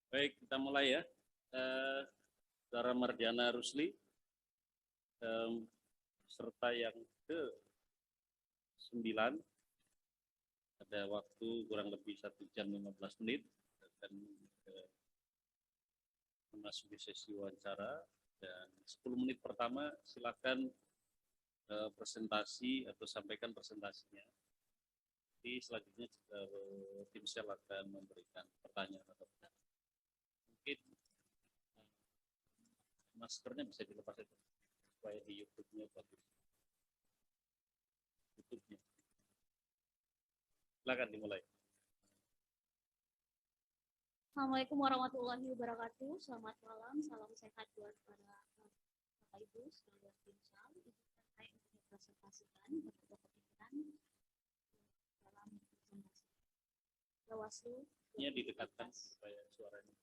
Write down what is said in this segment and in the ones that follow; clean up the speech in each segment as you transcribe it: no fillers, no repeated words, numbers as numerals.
Baik, kita mulai ya. Saudara Mardiana Rusli, serta yang ke-9, ada waktu kurang lebih 1 jam 15 menit, akan memasuki sesi wawancara, dan 10 menit pertama silakan presentasi atau sampaikan presentasinya. Jadi selanjutnya tim sel akan memberikan pertanyaan atau pertanyaan. Mungkin maskernya bisa dilepas itu supaya di YouTube-nya bagus. YouTube-nya. Silakan dimulai. Assalamualaikum warahmatullahi wabarakatuh. Selamat malam, salam sehat buat para Bapak Ibu, saudara tim sel. Saya ingin presentasikan beberapa pikiran dalam presentasi. Bawaslu. Ini didekatkan supaya suaranya.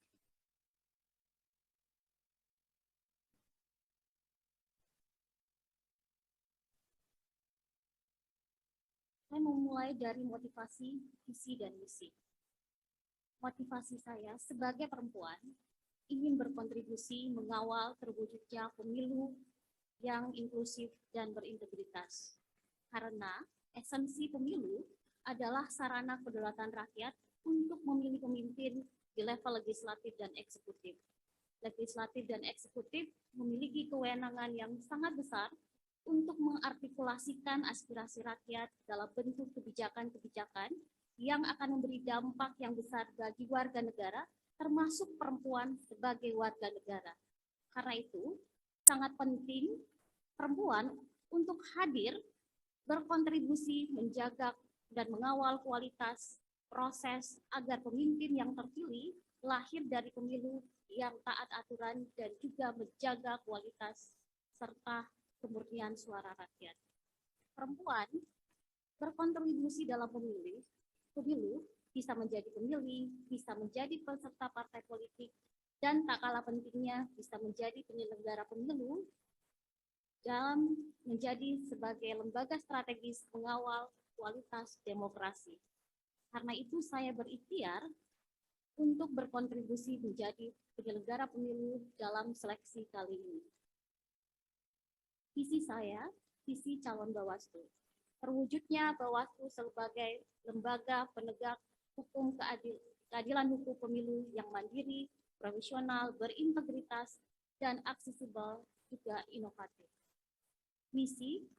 Saya memulai dari motivasi, visi, dan misi. Motivasi saya sebagai perempuan ingin berkontribusi mengawal terwujudnya pemilu yang inklusif dan berintegritas. Karena esensi pemilu adalah sarana kedaulatan rakyat untuk memilih pemimpin di level legislatif dan eksekutif. Legislatif dan eksekutif memiliki kewenangan yang sangat besar untuk mengartikulasikan aspirasi rakyat dalam bentuk kebijakan-kebijakan yang akan memberi dampak yang besar bagi warga negara, termasuk perempuan sebagai warga negara. Karena itu, sangat penting perempuan untuk hadir berkontribusi menjaga dan mengawal kualitas proses agar pemimpin yang terpilih lahir dari pemilu yang taat aturan dan juga menjaga kualitas serta kemurnian suara rakyat. Perempuan berkontribusi dalam pemilu bisa menjadi pemilih, bisa menjadi peserta partai politik, dan tak kalah pentingnya bisa menjadi penyelenggara pemilu dalam menjadi sebagai lembaga strategis pengawal kualitas demokrasi. Karena itu saya berikhtiar untuk berkontribusi menjadi penyelenggara pemilu dalam seleksi kali ini. Visi saya, visi calon Bawaslu. Terwujudnya Bawaslu sebagai lembaga penegak hukum keadilan hukum pemilu yang mandiri, profesional, berintegritas, dan aksesibel juga inovatif. Misi,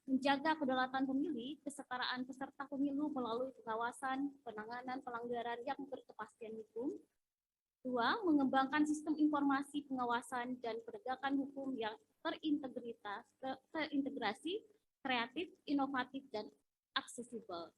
menjaga kedaulatan pemilih, kesetaraan peserta pemilu melalui pengawasan, penanganan pelanggaran yang berkepastian hukum. 2. Mengembangkan sistem informasi pengawasan dan penegakan hukum yang terintegrasi, kreatif, inovatif, dan aksesibel.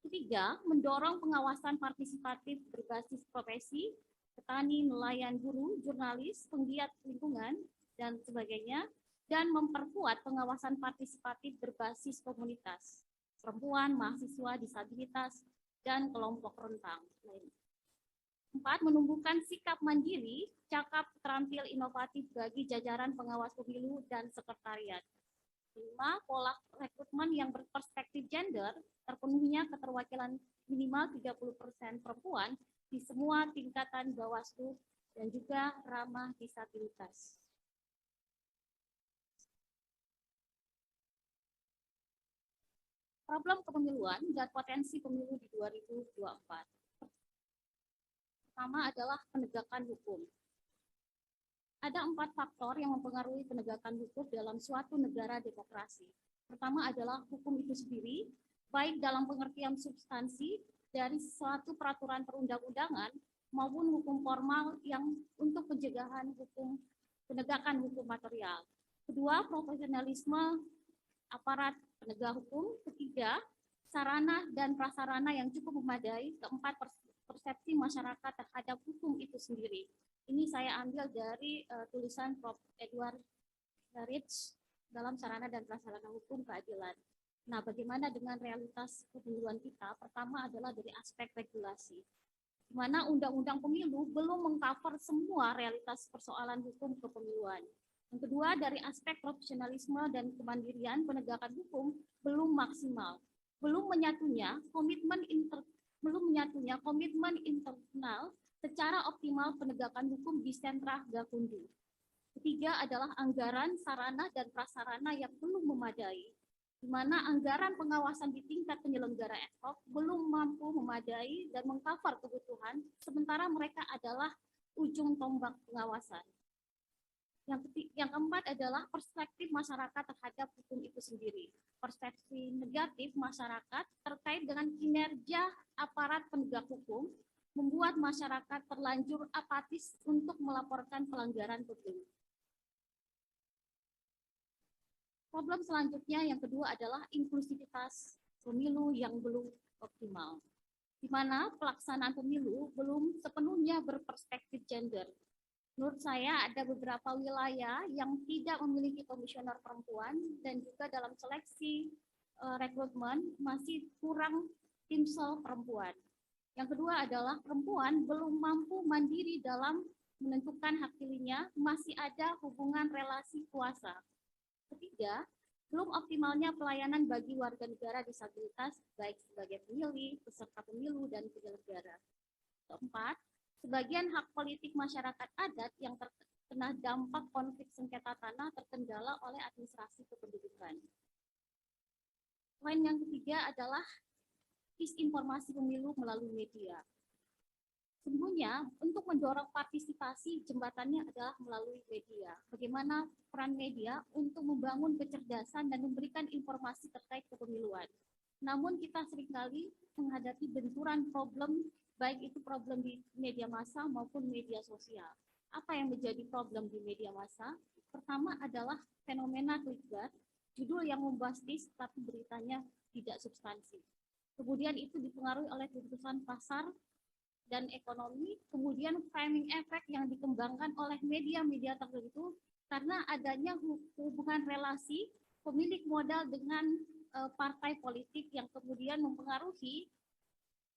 3. Mendorong pengawasan partisipatif berbasis profesi, petani, nelayan, buruh, jurnalis, penggiat lingkungan, dan sebagainya, dan memperkuat pengawasan partisipatif berbasis komunitas, perempuan, mahasiswa, disabilitas, dan kelompok rentan. 4. Menumbuhkan sikap mandiri, cakap, terampil, inovatif bagi jajaran pengawas pemilu dan sekretariat. 5. Pola rekrutmen yang berperspektif gender, terpenuhnya keterwakilan minimal 30% perempuan di semua tingkatan Bawaslu dan juga ramah disabilitas. Problem kepemiluan dan potensi pemilu di 2024. Pertama adalah penegakan hukum. Ada 4 faktor yang mempengaruhi penegakan hukum dalam suatu negara demokrasi. Pertama adalah hukum itu sendiri, baik dalam pengertian substansi dari suatu peraturan perundang-undangan maupun hukum formal yang untuk pencegahan hukum, penegakan hukum material. Kedua, profesionalisme aparat penegak hukum. Ketiga, sarana dan prasarana yang cukup memadai. Keempat, persepsi masyarakat terhadap hukum itu sendiri. Ini saya ambil dari tulisan Prof. Edward Rich dalam sarana dan prasarana hukum keadilan. Nah, bagaimana dengan realitas kepemiluan kita? Pertama adalah dari aspek regulasi, di mana undang-undang pemilu belum mengcover semua realitas persoalan hukum kepemiluan. Yang kedua, dari aspek profesionalisme dan kemandirian penegakan hukum belum maksimal. Belum menyatunya komitmen internal secara optimal penegakan hukum di sentra Gakumdu. Ketiga adalah anggaran, sarana, dan prasarana yang belum memadai, di mana anggaran pengawasan di tingkat penyelenggara ad hoc belum mampu memadai dan mengcover kebutuhan, sementara mereka adalah ujung tombak pengawasan. Yang keempat adalah perspektif masyarakat terhadap hukum itu sendiri. Persepsi negatif masyarakat terkait dengan kinerja aparat penegak hukum membuat masyarakat terlanjur apatis untuk melaporkan pelanggaran pemilu. Problem selanjutnya yang kedua adalah inklusivitas pemilu yang belum optimal, di mana pelaksanaan pemilu belum sepenuhnya berperspektif gender. Menurut saya ada beberapa wilayah yang tidak memiliki komisioner perempuan dan juga dalam seleksi rekrutmen masih kurang timsel perempuan. Yang kedua adalah perempuan belum mampu mandiri dalam menentukan hak pilihnya, masih ada hubungan relasi kuasa. Ketiga, belum optimalnya pelayanan bagi warga negara disabilitas, baik sebagai pemilih, peserta pemilu, dan penyelenggara. Keempat, sebagian hak politik masyarakat adat yang terkena dampak konflik sengketa tanah terkendala oleh administrasi kependudukan. Poin yang ketiga adalah disinformasi pemilu melalui media. Sesungguhnya, untuk mendorong partisipasi, jembatannya adalah melalui media. Bagaimana peran media untuk membangun kecerdasan dan memberikan informasi terkait kepemiluan. Namun kita seringkali menghadapi benturan problem, baik itu problem di media massa maupun media sosial. Apa yang menjadi problem di media massa? Pertama adalah fenomena clickbait, judul yang membastis tapi beritanya tidak substansi. Kemudian itu dipengaruhi oleh keputusan pasar dan ekonomi, kemudian framing effect yang dikembangkan oleh media-media tertentu karena adanya hubungan relasi pemilik modal dengan partai politik yang kemudian mempengaruhi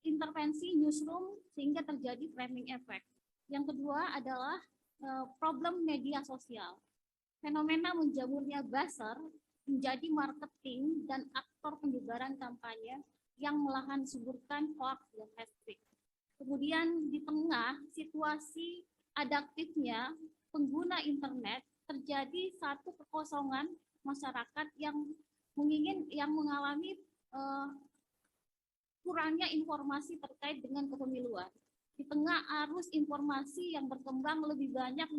intervensi newsroom sehingga terjadi framing effect. Yang kedua adalah problem media sosial. Fenomena menjamurnya buzzer menjadi marketing dan aktor penyebaran kampanye yang melahan suburkan hoax dan hashtag. Kemudian di tengah situasi adaptifnya pengguna internet terjadi satu kekosongan masyarakat yang mengalami kurangnya informasi terkait dengan kepemiluan. Di tengah arus informasi yang berkembang lebih banyak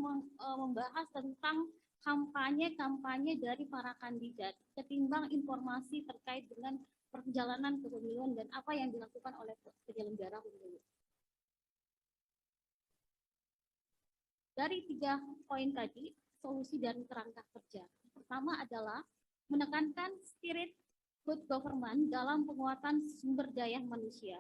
membahas tentang kampanye-kampanye dari para kandidat ketimbang informasi terkait dengan perjalanan kepemiluan dan apa yang dilakukan oleh penyelenggara pemilu. Dari 3 poin tadi, solusi dan kerangka kerja. Pertama adalah menekankan spirit good government dalam penguatan sumber daya manusia.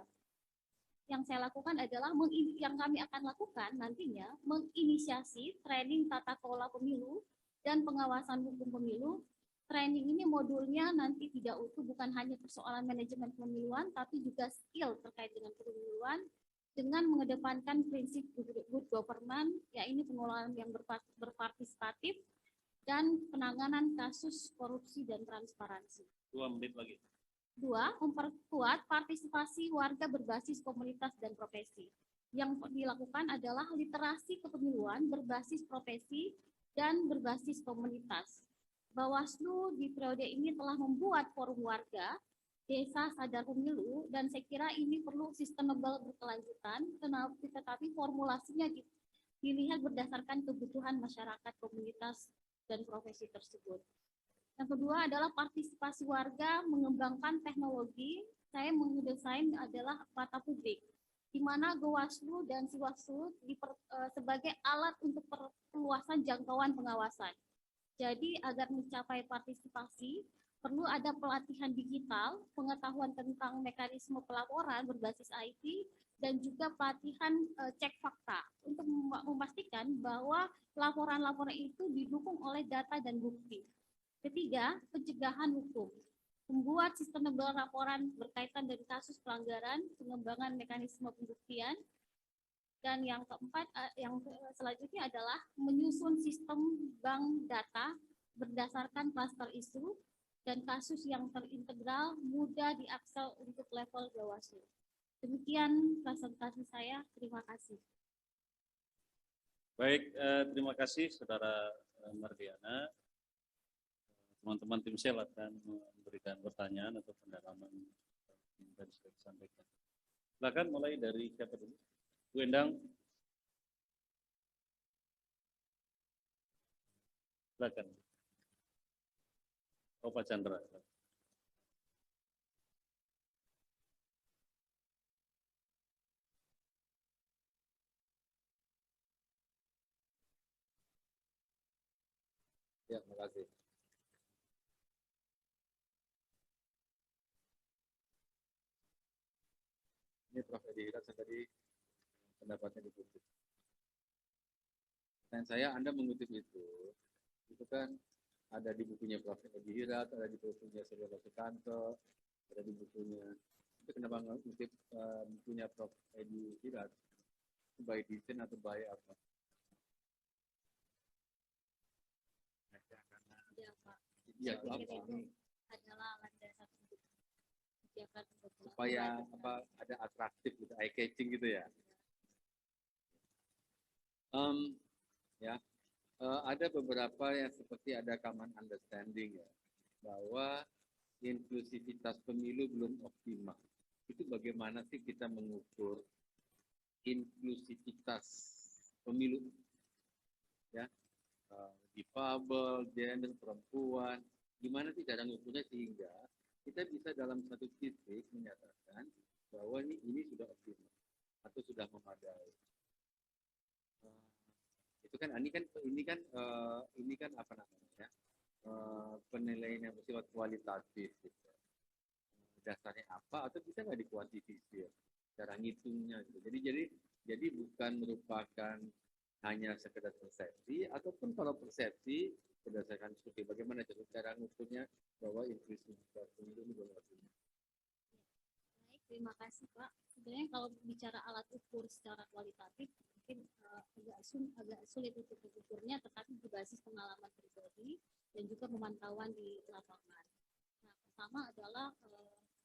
Yang saya lakukan adalah, yang kami akan lakukan nantinya, menginisiasi training tata kelola pemilu dan pengawasan hukum pemilu. Training ini modulnya nanti tidak utuh, bukan hanya persoalan manajemen pemiluan, tapi juga skill terkait dengan kepemiluan, dengan mengedepankan prinsip good government, yaitu pengelolaan yang berpartisipatif dan penanganan kasus korupsi dan transparansi. 2 menit lagi. 2, memperkuat partisipasi warga berbasis komunitas dan profesi. Yang dilakukan adalah literasi kepemiluan berbasis profesi dan berbasis komunitas. Bawaslu di periode ini telah membuat forum warga Desa Sadar Pemilu, dan saya kira ini perlu sustainable berkelanjutan, tetapi formulasinya dilihat berdasarkan kebutuhan masyarakat, komunitas, dan profesi tersebut. Yang kedua adalah partisipasi warga mengembangkan teknologi. Saya mendesain adalah mata publik, di mana Bawaslu dan Siwaslu sebagai alat untuk perluasan jangkauan pengawasan. Jadi agar mencapai partisipasi, perlu ada pelatihan digital, pengetahuan tentang mekanisme pelaporan berbasis IT, dan juga pelatihan cek fakta untuk memastikan bahwa laporan-laporan itu didukung oleh data dan bukti. Ketiga, pencegahan hukum. Membuat sustainable laporan berkaitan dengan kasus pelanggaran, pengembangan mekanisme pembuktian. Dan yang keempat, yang selanjutnya adalah menyusun sistem bank data berdasarkan klaster isu dan kasus yang terintegral, mudah diakses untuk level Bawaslu. Demikian presentasi saya, terima kasih. Baik, terima kasih Saudara Mardiana. Teman-teman tim sel akan memberikan pertanyaan atau pendalaman yang tadi sudah disampaikan. Silakan mulai dari siapa dulu? Bu Endang. Silakan. Oh, Pak Chandra. Ya, terima kasih. Ini Prof. Edi Hiraz yang tadi pendapatnya dikutip. Dan saya, Anda mengutip itu kan ada di bukunya Prof. Edi Hiraz, ada di bukunya Saudara Sukanto, ada di bukunya. Itu kenapa mengutip bukunya Prof. Edi Hiraz? By design atau by apa? Ya, Pak. Iya, itu Saya pikir apa? itu adalah landasan untuk kebijakan Supaya apa ada atraktif gitu, eye catching gitu ya. Ya, ada beberapa yang seperti ada common understanding ya, bahwa inklusivitas pemilu belum optimal. Itu bagaimana sih kita mengukur inklusivitas pemilu? Ya, difabel, gender, perempuan, gimana sih cara mengukurnya sehingga kita bisa dalam satu titik menyatakan bahwa ini sudah optimal atau sudah memadai. Itu kan ini kan apa namanya, penilaian yang bersifat kualitatif gitu. Dasarnya apa atau bisa nggak dikuantifikasi cara ngitungnya gitu. Jadi bukan merupakan hanya sekedar persepsi, ataupun kalau persepsi berdasarkan survei, bagaimana cara ngukurnya bahwa inklusivitas pemilu ini belum optimal. Baik, terima kasih Pak. Sebenarnya kalau bicara alat ukur secara kualitatif, mungkin agak sulit untuk mengukurnya, tetapi berbasis pengalaman pribadi dan juga pemantauan di lapangan. Nah, pertama adalah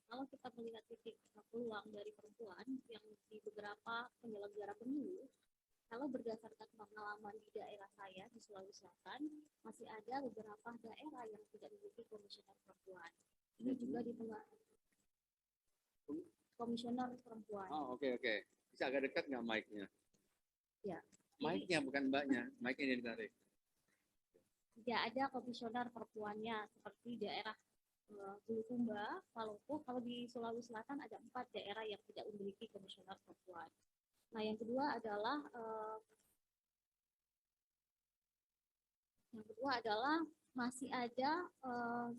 kalau kita melihat titik peluang dari perempuan yang di beberapa penyelenggara pemilu, kalau berdasarkan pengalaman di daerah saya di Sulawesi Selatan, masih ada beberapa daerah yang tidak memiliki komisioner perempuan. Ini juga di komisioner perempuan. Oh, oke. Bisa agak dekat nggak mic-nya? Ya. Mic-nya bukan mbaknya, mic-nya yang ditarik. Tidak ada komisioner perempuannya seperti daerah Bulukumba, Maluku. Kalau di Sulawesi Selatan ada 4 daerah yang tidak memiliki komisioner perempuan. Nah, yang kedua adalah masih ada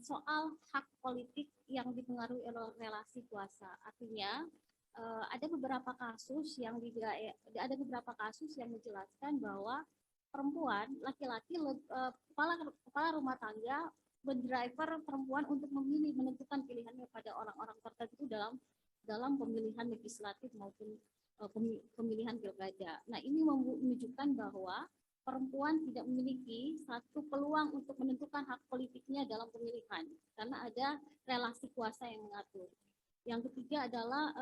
soal hak politik yang dipengaruhi oleh relasi kuasa. Artinya ada beberapa kasus yang menjelaskan bahwa perempuan, laki-laki, kepala rumah tangga mendriver perempuan untuk menentukan pilihannya pada orang-orang tertentu dalam pemilihan legislatif maupun pemilihan pilkada. Nah, ini menunjukkan bahwa perempuan tidak memiliki satu peluang untuk menentukan hak politiknya dalam pemilihan karena ada relasi kuasa yang mengatur. Yang ketiga adalah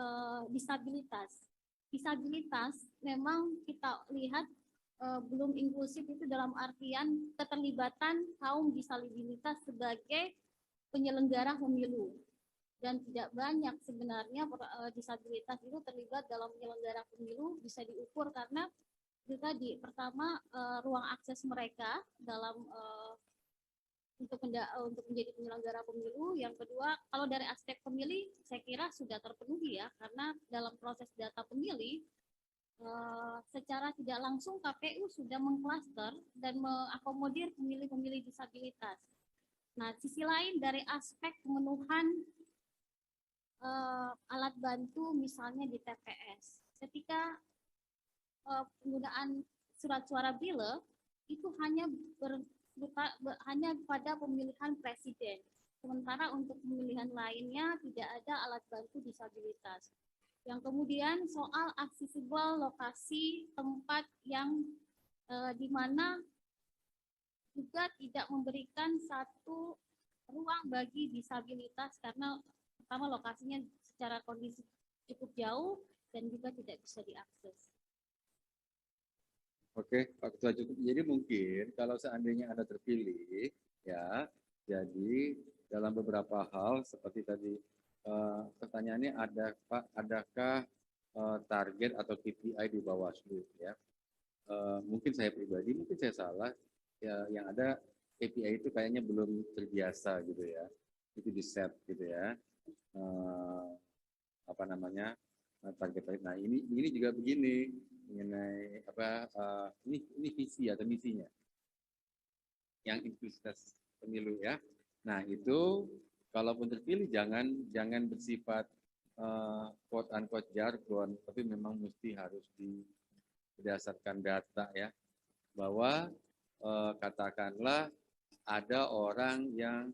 disabilitas. Disabilitas memang kita lihat belum inklusif itu dalam artian keterlibatan kaum disabilitas sebagai penyelenggara pemilu. Dan tidak banyak sebenarnya disabilitas itu terlibat dalam penyelenggara pemilu, bisa diukur karena itu tadi, pertama ruang akses mereka dalam untuk menjadi penyelenggara pemilu. Yang kedua, kalau dari aspek pemilih saya kira sudah terpenuhi ya, karena dalam proses data pemilih secara tidak langsung KPU sudah mengklaster dan mengakomodir pemilih-pemilih disabilitas. Nah, sisi lain dari aspek pemenuhan alat bantu misalnya di TPS, ketika penggunaan surat suara Braille itu hanya pada pemilihan presiden. Sementara untuk pemilihan lainnya tidak ada alat bantu disabilitas. Yang kemudian soal aksesibel lokasi tempat yang di mana juga tidak memberikan satu ruang bagi disabilitas karena pertama lokasinya secara kondisi cukup jauh dan juga tidak bisa diakses. Oke, Pak Ketua cukup. Jadi mungkin kalau seandainya Anda terpilih, ya, jadi dalam beberapa hal seperti tadi pertanyaannya ada Pak, adakah target atau KPI di Bawaslu, ya? Mungkin saya pribadi, mungkin saya salah. Ya, yang ada KPI itu kayaknya belum terbiasa gitu ya. Itu di set gitu ya. Apa namanya? Target. Nah, ini juga begini mengenai apa ini visi atau misinya yang inklusivitas pemilu ya. Nah, itu kalaupun terpilih jangan bersifat quote unquote jargon, tapi memang mesti harus berdasarkan data ya, bahwa katakanlah ada orang yang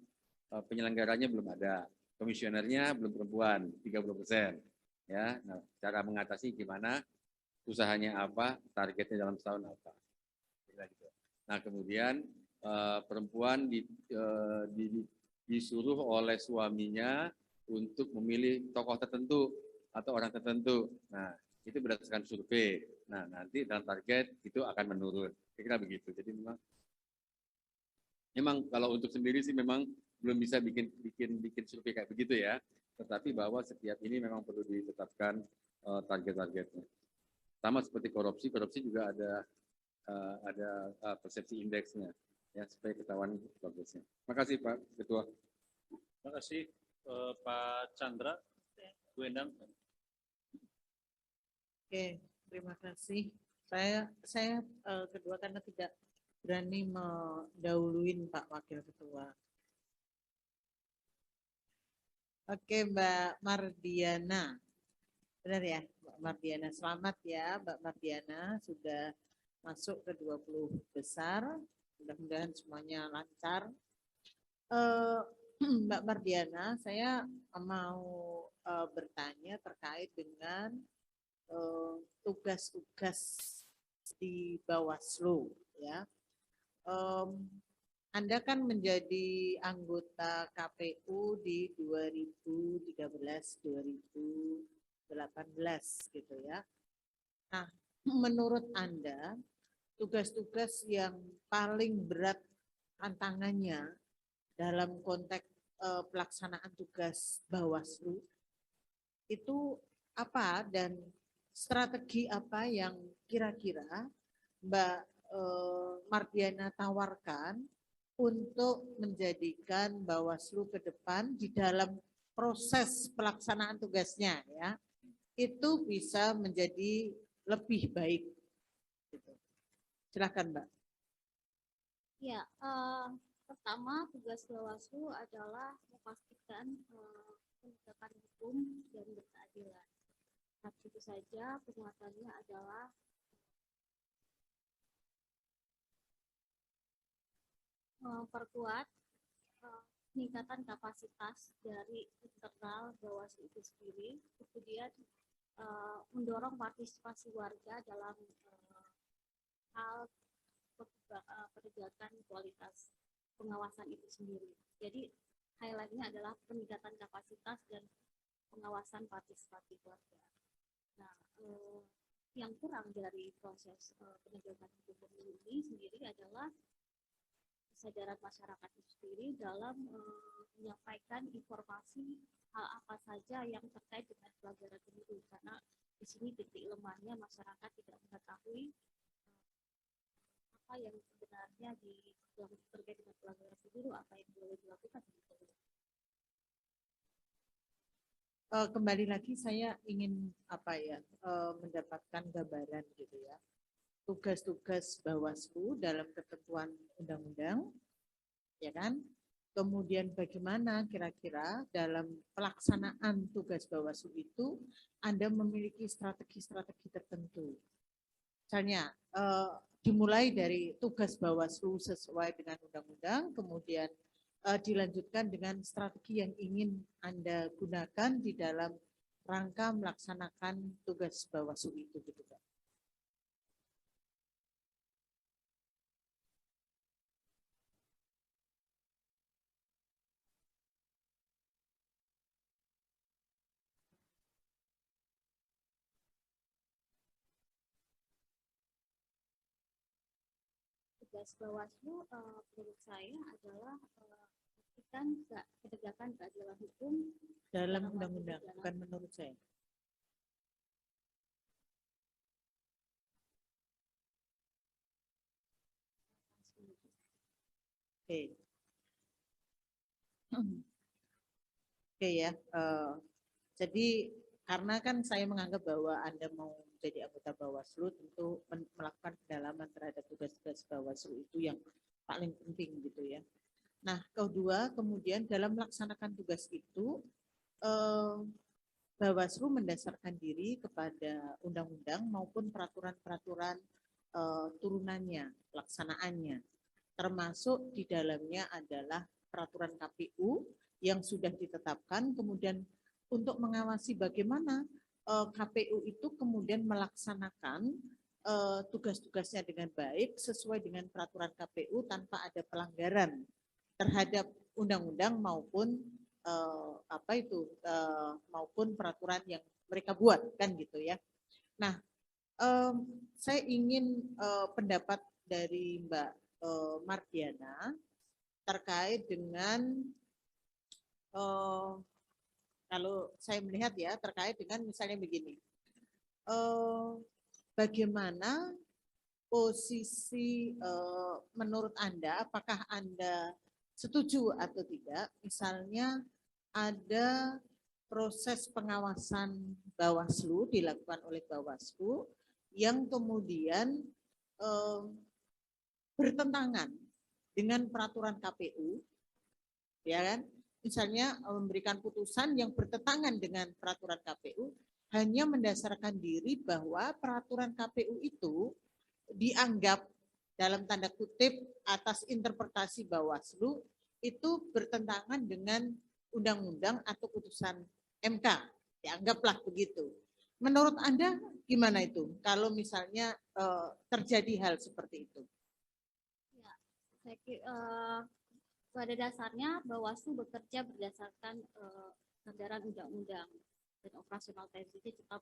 penyelenggaranya belum ada, komisionernya belum perempuan 30%, ya. Nah, cara mengatasi gimana, usahanya apa, targetnya dalam setahun apa. Nah, kemudian perempuan disuruh oleh suaminya untuk memilih tokoh tertentu atau orang tertentu. Nah, itu berdasarkan survei. Nah, nanti dalam target itu akan menurun. Kira-kira begitu. Jadi memang kalau untuk sendiri sih memang belum bisa bikin survei kayak begitu ya. Tetapi bahwa setiap ini memang perlu ditetapkan target-targetnya. Sama seperti korupsi juga ada persepsi indeksnya ya supaya ketahuan progresnya. Makasih Pak Ketua. Terima kasih Pak Chandra, Bu Endang. Oke, terima kasih. Saya kedua karena tidak berani mendahuluin Pak Wakil Ketua. Oke, Mbak Mardiana. Benar ya, Mbak Mardiana. Selamat ya, Mbak Mardiana sudah masuk ke 20 besar. Mudah-mudahan semuanya lancar. Mbak Mardiana, saya mau bertanya terkait dengan tugas-tugas di Bawaslu ya. Anda kan menjadi anggota KPU di 2013-2018 gitu ya. Nah, menurut Anda tugas-tugas yang paling berat tantangannya dalam konteks pelaksanaan tugas Bawaslu itu apa dan strategi apa yang kira-kira Mbak Mardiana tawarkan untuk menjadikan Bawaslu ke depan di dalam proses pelaksanaan tugasnya ya itu bisa menjadi lebih baik. Silakan Mbak. Ya, pertama tugas Bawaslu adalah memastikan penegakan hukum dan berkeadilan. Nah, tentu saja penguatannya adalah memperkuat peningkatan kapasitas dari internal Bawaslu itu sendiri, kemudian mendorong partisipasi warga dalam hal penegakan kualitas pengawasan itu sendiri. Jadi highlight-nya adalah peningkatan kapasitas dan pengawasan partisipatif warga. Nah, yang kurang dari proses penegakan hukum pemilu ini sendiri adalah kesadaran masyarakat itu sendiri dalam menyampaikan informasi hal apa saja yang terkait dengan pelanggaran pemilu, karena di sini titik lemahnya masyarakat tidak mengetahui apa yang sebenarnya yang terkait dengan pelanggaran pemilu, apa yang boleh dilakukan. Kembali lagi saya ingin mendapatkan gambaran gitu ya. Tugas-tugas Bawaslu dalam ketentuan undang-undang, ya kan? Kemudian bagaimana kira-kira dalam pelaksanaan tugas Bawaslu itu Anda memiliki strategi-strategi tertentu. Misalnya dimulai dari tugas Bawaslu sesuai dengan undang-undang, kemudian dilanjutkan dengan strategi yang ingin Anda gunakan di dalam rangka melaksanakan tugas Bawaslu itu gitu kan. tugas Bawaslu menurut saya adalah memastikan penegakan keadilan hukum Dalam dalam undang-undang, dalam- bukan menurut saya. Oke. Oke ya. Jadi karena kan saya menganggap bahwa Anda mau jadi anggota Bawaslu, tentu melakukan pendalaman terhadap tugas-tugas Bawaslu itu yang paling penting gitu ya. Nah, kedua, kemudian dalam melaksanakan tugas itu, Bawaslu mendasarkan diri kepada undang-undang maupun peraturan-peraturan turunannya, pelaksanaannya. Termasuk di dalamnya adalah peraturan KPU yang sudah ditetapkan, kemudian untuk mengawasi bagaimana KPU itu kemudian melaksanakan tugas-tugasnya dengan baik sesuai dengan peraturan KPU tanpa ada pelanggaran terhadap undang-undang maupun maupun peraturan yang mereka buat kan gitu ya. Nah, saya ingin pendapat dari Mbak Mardiana terkait dengan kalau saya melihat ya terkait dengan misalnya begini, bagaimana posisi menurut Anda, apakah Anda setuju atau tidak, misalnya ada proses pengawasan Bawaslu dilakukan oleh Bawaslu yang kemudian bertentangan dengan peraturan KPU, ya kan? Misalnya memberikan putusan yang bertentangan dengan peraturan KPU hanya mendasarkan diri bahwa peraturan KPU itu dianggap dalam tanda kutip atas interpretasi Bawaslu itu bertentangan dengan undang-undang atau putusan MK, dianggaplah begitu. Menurut Anda gimana itu kalau misalnya terjadi hal seperti itu? Ya, saya kira, pada dasarnya Bawaslu bekerja berdasarkan sandaran undang-undang dan operasional teknisnya tetap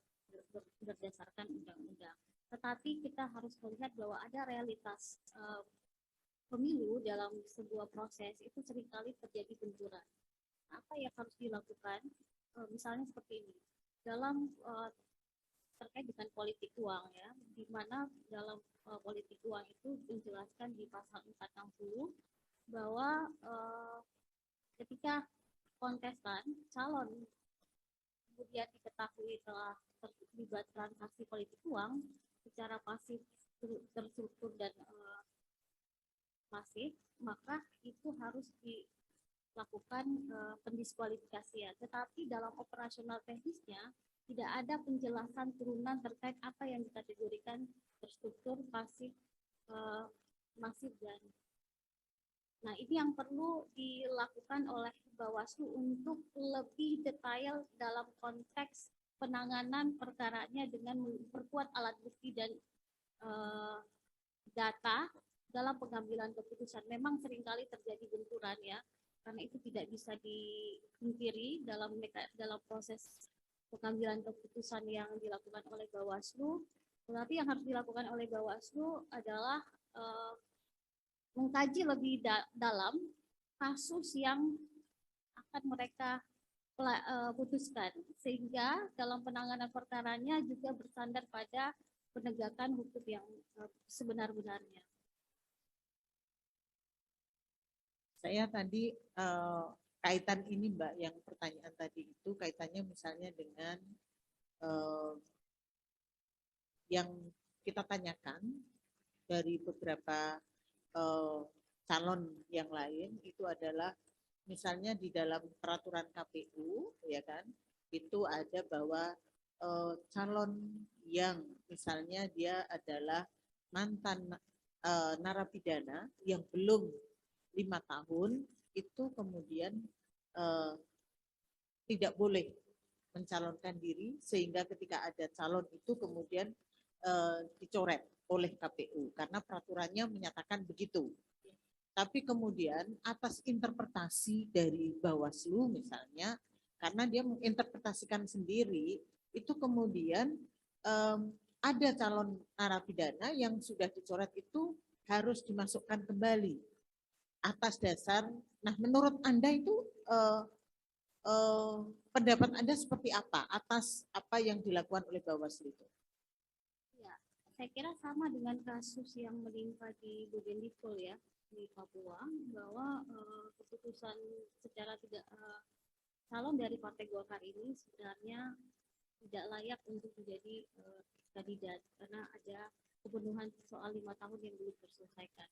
berdasarkan undang-undang. Tetapi kita harus melihat bahwa ada realitas pemilu dalam sebuah proses itu seringkali terjadi benturan. Apa yang harus dilakukan? Misalnya seperti ini, dalam terkait dengan politik uang ya, di mana dalam politik uang itu dijelaskan di pasal 460 bahwa ketika kontestan calon kemudian diketahui telah terlibat transaksi politik uang secara pasif, terstruktur dan masif, maka itu harus dilakukan pendiskualifikasian. Tetapi dalam operasional teknisnya tidak ada penjelasan turunan terkait apa yang dikategorikan terstruktur, pasif, masif dan nah, ini yang perlu dilakukan oleh Bawaslu untuk lebih detail dalam konteks penanganan perkaranya dengan memperkuat alat bukti dan data dalam pengambilan keputusan. Memang seringkali terjadi benturan ya, karena itu tidak bisa dipungkiri dalam proses pengambilan keputusan yang dilakukan oleh Bawaslu. Tetapi yang harus dilakukan oleh Bawaslu adalah mengkaji lebih dalam kasus yang akan mereka putuskan, sehingga dalam penanganan perkaranya juga bersandar pada penegakan hukum yang sebenar-benarnya. Saya tadi kaitan ini Mbak, yang pertanyaan tadi itu kaitannya misalnya dengan yang kita tanyakan dari beberapa calon yang lain itu adalah misalnya di dalam peraturan KPU ya kan itu ada bahwa calon yang misalnya dia adalah mantan narapidana yang belum 5 tahun itu kemudian tidak boleh mencalonkan diri sehingga ketika ada calon itu kemudian dicoret oleh KPU karena peraturannya menyatakan begitu. Tapi kemudian atas interpretasi dari Bawaslu misalnya, karena dia menginterpretasikan sendiri, itu kemudian ada calon narapidana yang sudah dicoret itu harus dimasukkan kembali atas dasar. Nah, menurut Anda itu pendapat Anda seperti apa atas apa yang dilakukan oleh Bawaslu itu? Ya, saya kira sama dengan kasus yang menimpa di Bougainville ya di Papua, bahwa keputusan secara tidak calon dari Partai Golkar ini sebenarnya tidak layak untuk menjadi kandidat karena ada kepenuhan soal 5 tahun yang belum terselesaikan.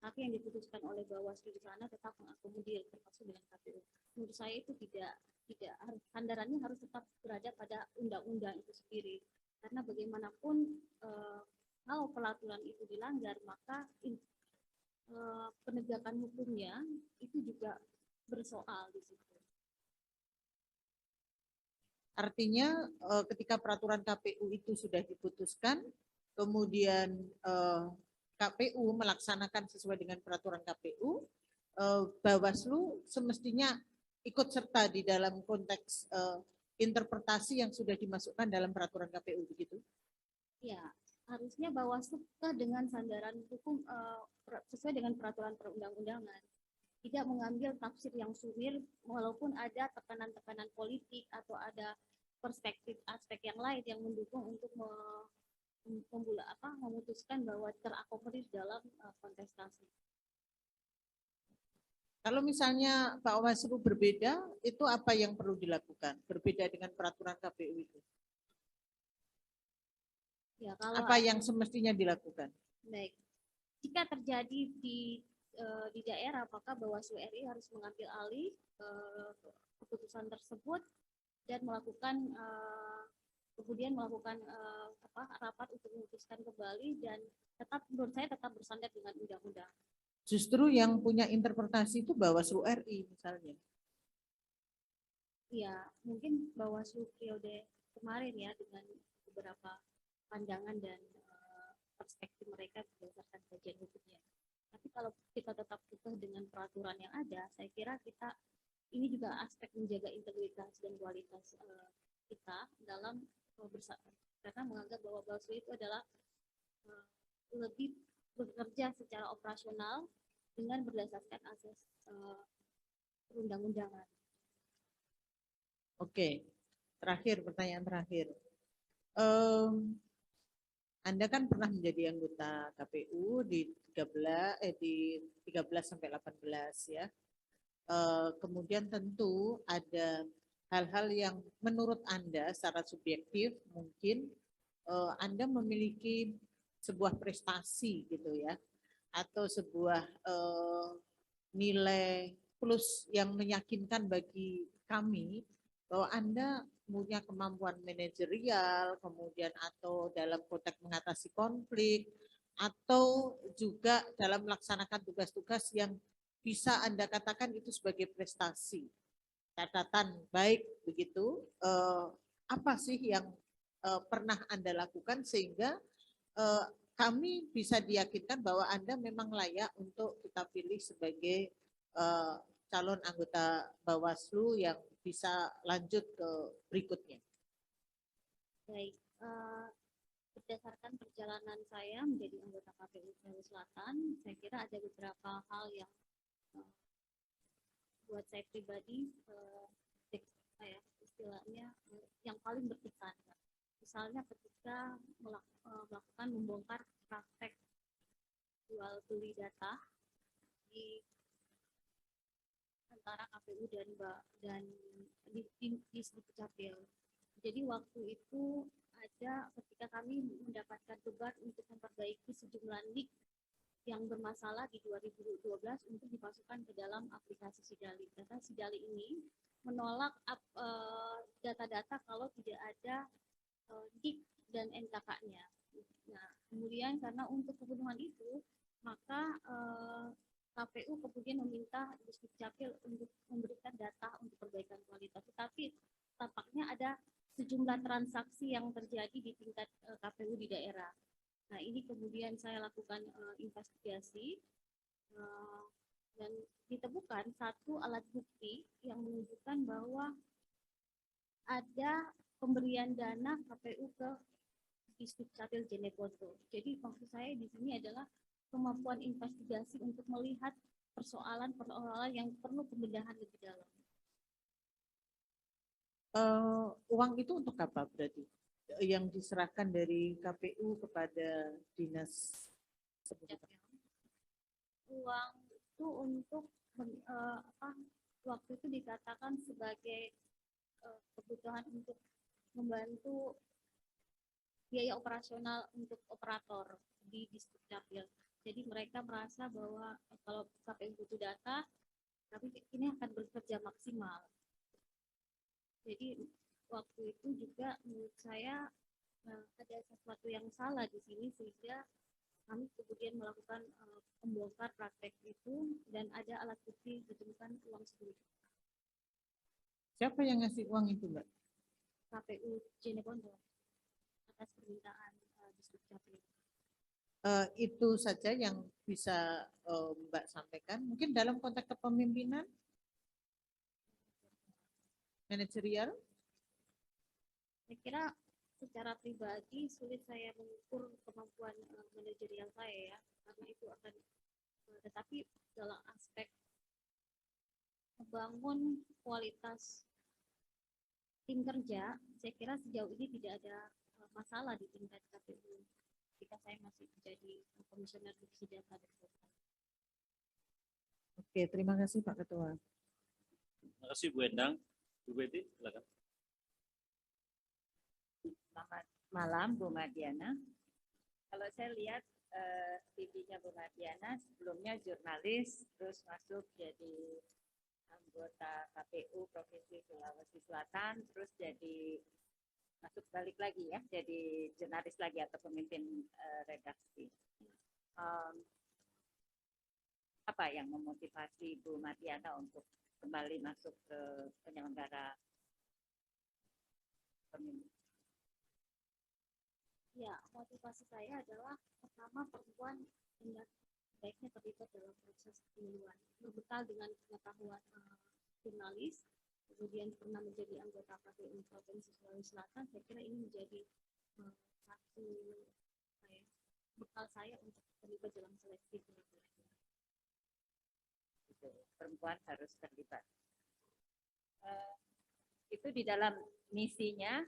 Tapi yang diputuskan oleh Bawaslu di sana tetap mengakomodir termasuk dengan KPU. Menurut saya itu tidak harus, sandarannya harus tetap berada pada undang-undang itu sendiri. Karena bagaimanapun kalau peraturan itu dilanggar, maka penegakan hukumnya itu juga bersoal di situ. Artinya ketika peraturan KPU itu sudah diputuskan, kemudian KPU melaksanakan sesuai dengan peraturan KPU, Bawaslu semestinya ikut serta di dalam konteks interpretasi yang sudah dimasukkan dalam peraturan KPU, begitu? Ya, harusnya Bawaslu dengan sandaran hukum sesuai dengan peraturan perundang-undangan. Tidak mengambil tafsir yang sumir walaupun ada tekanan-tekanan politik atau ada perspektif aspek yang lain yang mendukung untuk memutuskan bahwa terakomodir dalam kontestasi. Kalau misalnya Pak Bawaslu berbeda, itu apa yang perlu dilakukan? Berbeda dengan peraturan KPU itu? Ya, kalau apa yang semestinya dilakukan? Baik, jika terjadi di daerah, maka Bawaslu RI harus mengambil alih keputusan tersebut dan melakukan rapat untuk memutuskan kembali dan menurut saya tetap bersandar dengan undang-undang. Justru yang punya interpretasi itu Bawaslu RI misalnya. Ya, mungkin Bawaslu periode kemarin ya dengan beberapa pandangan dan perspektif mereka berdasarkan kajian hukumnya. Tapi kalau kita tetap kekeh dengan peraturan yang ada, saya kira ini juga aspek menjaga integritas dan kualitas kita dalam bersama, karena menganggap bahwa Bawaslu itu adalah lebih bekerja secara operasional dengan berdasarkan asas perundang-undangan. Oke, pertanyaan terakhir. Anda kan pernah menjadi anggota KPU di 13 sampai 18 ya. Kemudian tentu ada hal-hal yang menurut Anda secara subjektif mungkin Anda memiliki sebuah prestasi gitu ya, atau sebuah nilai plus yang meyakinkan bagi kami bahwa Anda punya kemampuan manajerial, kemudian atau dalam konteks mengatasi konflik, atau juga dalam melaksanakan tugas-tugas yang bisa Anda katakan itu sebagai prestasi. Catatan baik begitu, apa sih yang pernah Anda lakukan sehingga kami bisa diyakinkan bahwa Anda memang layak untuk kita pilih sebagai calon anggota Bawaslu yang bisa lanjut ke berikutnya. Baik, berdasarkan perjalanan saya menjadi anggota KPU Sulawesi Selatan, saya kira ada beberapa hal yang buat saya pribadi istilahnya yang paling berkesan. Misalnya ketika melakukan membongkar praktek jual beli data di antara KPU dan di Dukcapil. Jadi waktu itu ada ketika kami mendapatkan tugas untuk memperbaiki sejumlah NIK yang bermasalah di 2012 untuk dimasukkan ke dalam aplikasi Sidali. Data Sidali ini menolak data-data kalau tidak ada NIK dan NKK-nya. Nah, kemudian karena untuk kebutuhan itu, maka KPU kemudian meminta Dukcapil untuk memberikan data untuk perbaikan kualitas. Tetapi tampaknya ada sejumlah transaksi yang terjadi di tingkat KPU di daerah. Nah, ini kemudian saya lakukan investigasi dan ditemukan satu alat bukti yang menunjukkan bahwa ada pemberian dana KPU ke Dukcapil Jeneponto. Jadi maksud saya di sini adalah kemampuan investigasi untuk melihat persoalan-persoalan yang perlu pembedahan lebih dalam. Uang itu untuk apa berarti? Yang diserahkan dari KPU kepada dinas pendidikan. Uang itu untuk waktu itu dikatakan sebagai kebutuhan untuk membantu biaya operasional untuk operator di distrik Capil. Jadi mereka merasa bahwa kalau KPU butuh data, tapi ini akan bekerja maksimal. Jadi waktu itu juga menurut saya ada sesuatu yang salah di sini sehingga kami kemudian melakukan pembongkar praktek itu dan ada alat bukti ditemukan uang 10 juta. Siapa yang ngasih uang itu, Mbak? KPU Jeneponto atas permintaan distrik Capil. Itu saja yang bisa Mbak sampaikan. Mungkin dalam konteks kepemimpinan, manajerial. Saya kira secara pribadi sulit saya mengukur kemampuan manajerial saya ya, karena itu akan tetapi dalam aspek membangun kualitas tim kerja, saya kira sejauh ini tidak ada masalah di tingkat KPU ketika saya masih menjadi komisioner divisi data dan data. Oke, terima kasih Pak Ketua. Terima kasih Bu Endang. Bu Betty, silakan. Selamat malam Bu Madiana. Kalau saya lihat CV-nya Bu Madiana sebelumnya jurnalis, terus masuk jadi anggota KPU Provinsi Sulawesi Selatan, terus jadi masuk balik lagi ya, jadi jurnalis lagi atau pemimpin redaksi. Apa yang memotivasi Bu Madiana untuk kembali masuk ke penyelenggara pemilu? Ya, motivasi saya adalah pertama perempuan yang baiknya terlibat dalam proses pemilihan, berbekal dengan pengetahuan jurnalis, kemudian pernah menjadi anggota KPU Provinsi Sulawesi Selatan. Saya kira ini menjadi satu bekal saya untuk terlibat dalam seleksi pemilihan. Perempuan harus terlibat. Itu di dalam misinya.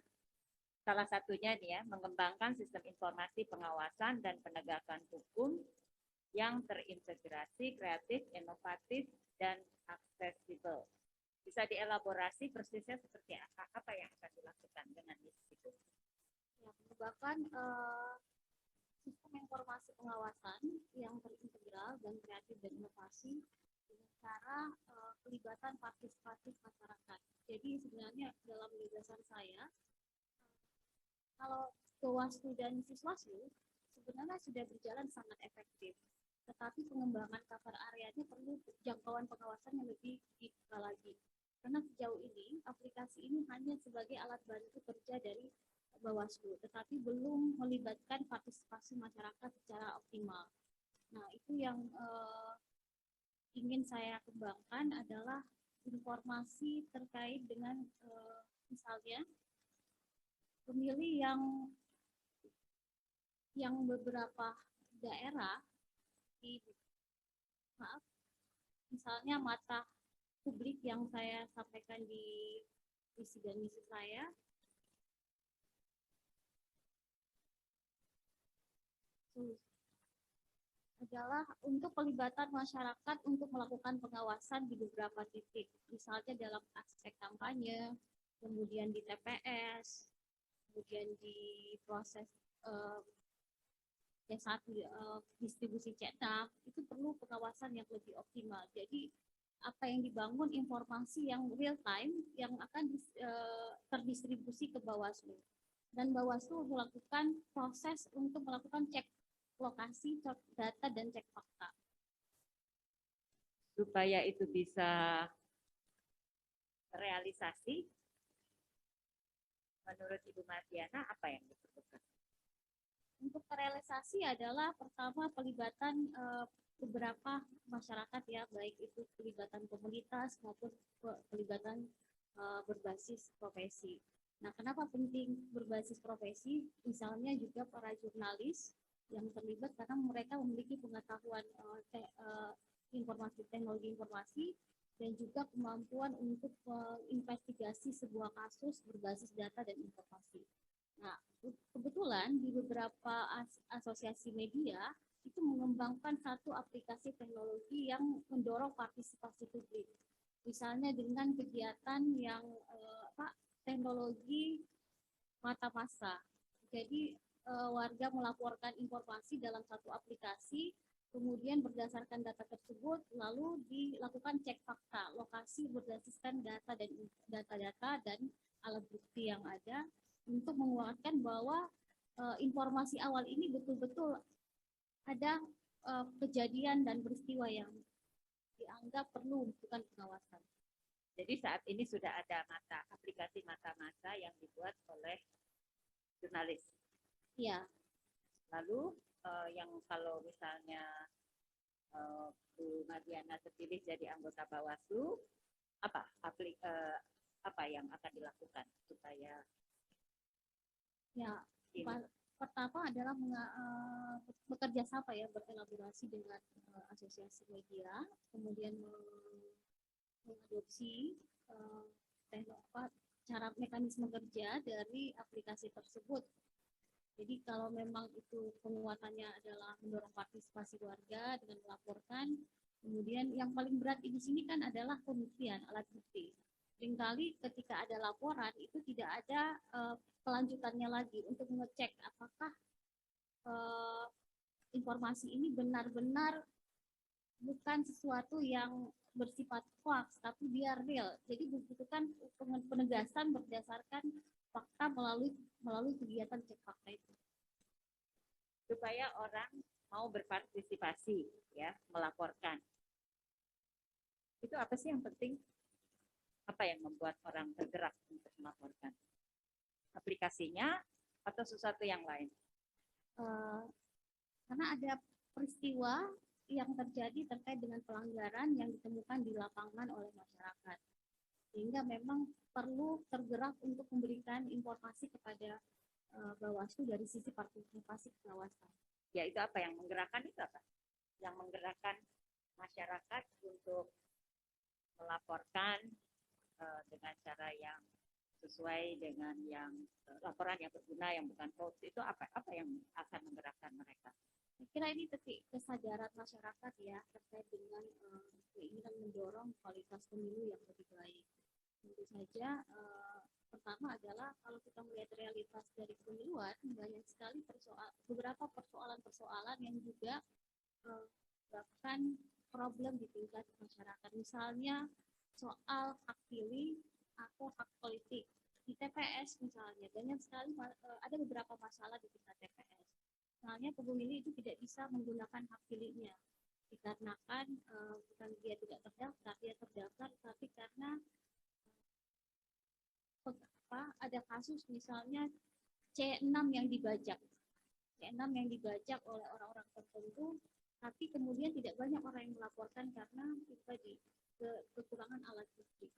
Salah satunya nih ya, mengembangkan sistem informasi pengawasan dan penegakan hukum yang terintegrasi, kreatif, inovatif, dan aksesibel. Bisa dielaborasi persisnya seperti apa yang akan dilakukan dengan misi itu? Ya, mengembangkan sistem informasi pengawasan yang terintegral dan kreatif dan inovasi dengan cara pelibatan partisipatif masyarakat. Jadi sebenarnya dalam gagasan saya, kalau Bawaslu dan Siswaslu sebenarnya sudah berjalan sangat efektif, tetapi pengembangan cover areanya perlu jangkauan pengawasan yang lebih dibuka lagi. Karena sejauh ini aplikasi ini hanya sebagai alat bantu kerja dari Bawaslu, tetapi belum melibatkan partisipasi masyarakat secara optimal. Nah, itu yang ingin saya kembangkan adalah informasi terkait dengan misalnya pemilih yang beberapa daerah misalnya mata publik yang saya sampaikan di visi dan misi saya adalah untuk pelibatan masyarakat untuk melakukan pengawasan di beberapa titik, misalnya dalam aspek kampanye, kemudian di TPS, kemudian di proses distribusi cetak, itu perlu pengawasan yang lebih optimal. Jadi apa yang dibangun informasi yang real time yang akan terdistribusi ke Bawaslu. Dan Bawaslu melakukan proses untuk melakukan cek lokasi, cek data, dan cek fakta. Supaya itu bisa realisasi, menurut Ibu Madiana apa yang diperlukan? Untuk realisasi adalah pertama pelibatan beberapa masyarakat ya, baik itu pelibatan komunitas maupun pelibatan berbasis profesi. Nah, kenapa penting berbasis profesi? Misalnya juga para jurnalis yang terlibat karena mereka memiliki pengetahuan teknologi informasi dan juga kemampuan untuk menginvestigasi sebuah kasus berbasis data dan informasi. Nah, kebetulan di beberapa asosiasi media itu mengembangkan satu aplikasi teknologi yang mendorong partisipasi publik. Misalnya dengan kegiatan yang teknologi mata massa. Jadi warga melaporkan informasi dalam satu aplikasi, kemudian berdasarkan data tersebut lalu dilakukan cek fakta lokasi berdasarkan data dan alat bukti yang ada untuk menguatkan bahwa informasi awal ini betul-betul ada kejadian dan peristiwa yang dianggap perlu bukan pengawasan. Jadi saat ini sudah ada aplikasi mata-mata yang dibuat oleh jurnalis. Iya. Lalu yang kalau misalnya Bu Mardiana terpilih jadi anggota Bawaslu, apa yang akan dilakukan supaya pertama adalah bekerja sama berkolaborasi dengan asosiasi media, kemudian mengadopsi cara mekanisme kerja dari aplikasi tersebut. Jadi kalau memang itu penguatannya adalah mendorong partisipasi warga dengan melaporkan, kemudian yang paling berat di sini kan adalah pembuktian alat bukti. Seringkali ketika ada laporan itu tidak ada kelanjutannya lagi untuk mengecek apakah informasi ini benar-benar bukan sesuatu yang bersifat hoax, tapi dia real. Jadi dibutuhkan penegasan berdasarkan fakta melalui kegiatan cek fakta itu. Supaya orang mau berpartisipasi, ya, melaporkan. Itu apa sih yang penting? Apa yang membuat orang tergerak untuk melaporkan? Aplikasinya atau sesuatu yang lain? Karena ada peristiwa yang terjadi terkait dengan pelanggaran yang ditemukan di lapangan oleh masyarakat. Sehingga memang perlu tergerak untuk memberikan informasi kepada Bawaslu dari sisi partisipasi pengawasan. Ya, itu apa yang menggerakkan itu apa? Yang menggerakkan masyarakat untuk melaporkan dengan cara yang sesuai dengan yang laporan yang berguna, yang bukan hoax, itu apa yang akan menggerakkan mereka? Saya kira ini titik kesadaran masyarakat ya terkait dengan keinginan mendorong kualitas pemilu yang lebih baik. Tentu saja pertama adalah kalau kita melihat realitas dari pemiluan, banyak sekali beberapa persoalan-persoalan yang juga menyebabkan problem di tingkat masyarakat. Misalnya soal hak pilih atau hak politik di TPS misalnya, banyak sekali ada beberapa masalah di tingkat TPS. Misalnya pemilih itu tidak bisa menggunakan hak pilihnya dikarenakan bukan dia tidak terdaftar, dia terdaftar tapi karena ada kasus misalnya C6 yang dibajak. C6 yang dibajak oleh orang-orang tertentu, tapi kemudian tidak banyak orang yang melaporkan karena tadi kekurangan alat bukti.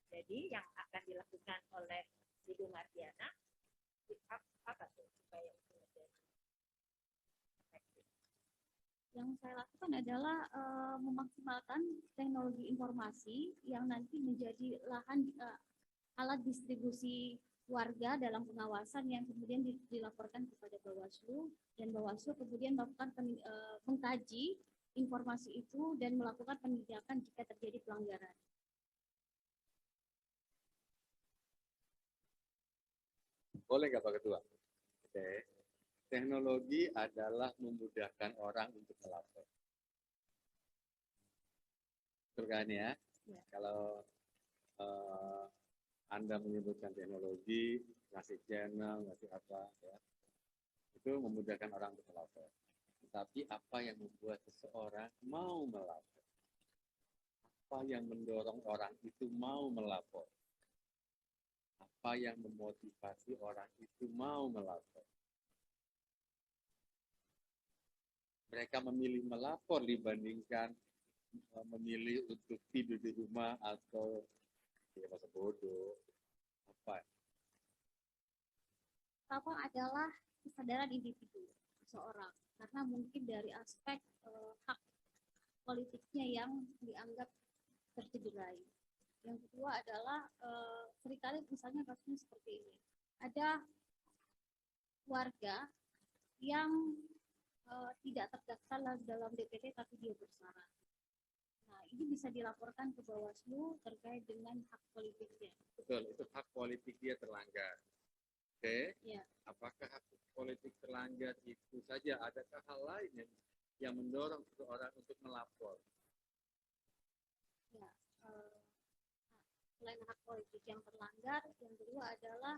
Jadi yang akan dilakukan oleh Ibu Mardiana apa tuh supaya itu menjadi efektif? Yang saya lakukan adalah memaksimalkan teknologi informasi yang nanti menjadi alat distribusi warga dalam pengawasan yang kemudian dilaporkan kepada Bawaslu, dan Bawaslu kemudian melakukan mengkaji informasi itu dan melakukan penindakan jika terjadi pelanggaran. Boleh nggak Pak Ketua? Oke. Teknologi adalah memudahkan orang untuk melapor. Betul kan ya? Ya. Kalau Anda menyebutkan teknologi, ngasih channel, ngasih apa, ya, itu memudahkan orang untuk melapor. Tapi apa yang membuat seseorang mau melapor? Apa yang mendorong orang itu mau melapor? Apa yang memotivasi orang itu mau melapor? Mereka memilih melapor dibandingkan memilih untuk tidur di rumah atau ya masa bodoh. Apa? Pertama adalah kesadaran individu. seseorang karena mungkin dari aspek hak politiknya yang dianggap tercederai. Yang kedua adalah seringkali misalnya kasusnya seperti ini. Ada warga yang tidak terdaftar dalam DPT tapi dia bersyarat. Nah, ini bisa dilaporkan ke Bawaslu terkait dengan hak politiknya. Betul, itu hak politik dia terlanggar. Oke, Ya. apakah hak politik terlanggar itu saja? Adakah hal lain yang mendorong seseorang untuk melapor? Ya, selain hak politik yang terlanggar, yang kedua adalah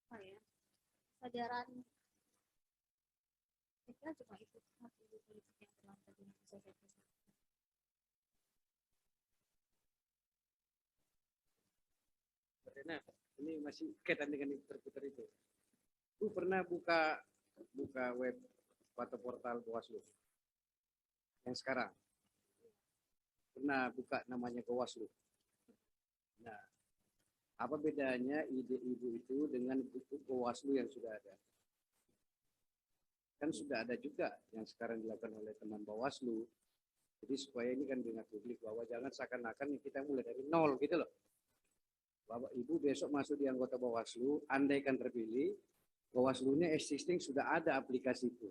apa ya, kesadaran. Saya kira cuma itu hak politik yang terlanggar yang bisa saya sampaikan. Nah, ini masih kaitan dengan terputar itu. Bu pernah buka web atau portal Bawaslu yang sekarang? Pernah buka namanya Bawaslu. Nah, apa bedanya ide ibu itu dengan buku Bawaslu yang sudah ada? Kan sudah ada juga yang sekarang dilakukan oleh teman Bawaslu. Jadi supaya ini kan dengan publik bahwa jangan seakan-akan kita mulai dari nol gitu loh. Bapak Ibu besok masuk di anggota Bawaslu, andaikan terpilih, Bawaslu-nya existing sudah ada aplikasi itu.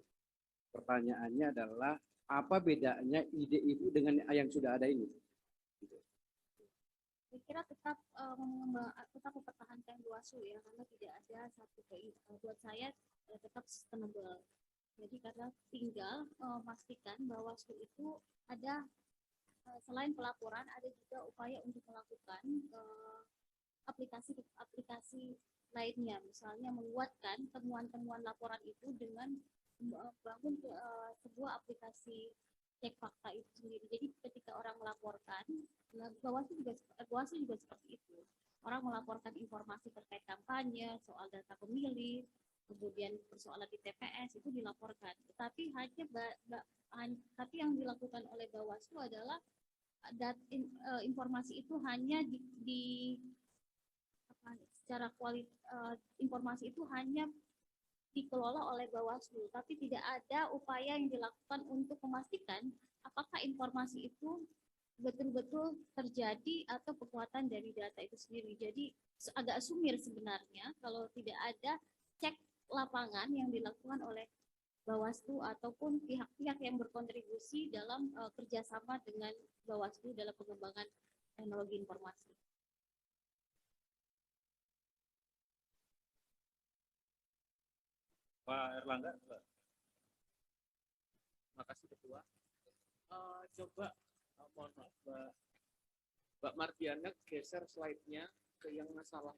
Pertanyaannya adalah apa bedanya ide Ibu dengan yang sudah ada ini? Gitu. Saya kira tetap mempertahankan Bawaslu ya, karena tidak ada satu buat saya tetap sustainable. Jadi karena tinggal memastikan Bawaslu itu ada selain pelaporan ada juga upaya untuk melakukan aplikasi lainnya, misalnya menguatkan temuan-temuan laporan itu dengan membangun sebuah aplikasi cek fakta itu sendiri. Jadi ketika orang melaporkan, Bawaslu juga seperti itu. Orang melaporkan informasi terkait kampanye, soal data pemilih, kemudian persoalan di TPS itu dilaporkan. Tetapi tapi yang dilakukan oleh Bawaslu adalah informasi itu hanya secara informasi itu hanya dikelola oleh Bawaslu, tapi tidak ada upaya yang dilakukan untuk memastikan apakah informasi itu betul-betul terjadi atau kekuatan dari data itu sendiri. Jadi agak sumir sebenarnya kalau tidak ada cek lapangan yang dilakukan oleh Bawaslu ataupun pihak-pihak yang berkontribusi dalam kerjasama dengan Bawaslu dalam pengembangan teknologi informasi. Pak Erlangga, Terima kasih Ketua. Coba mohon maaf Mbak Mardiana geser slide-nya ke yang masalah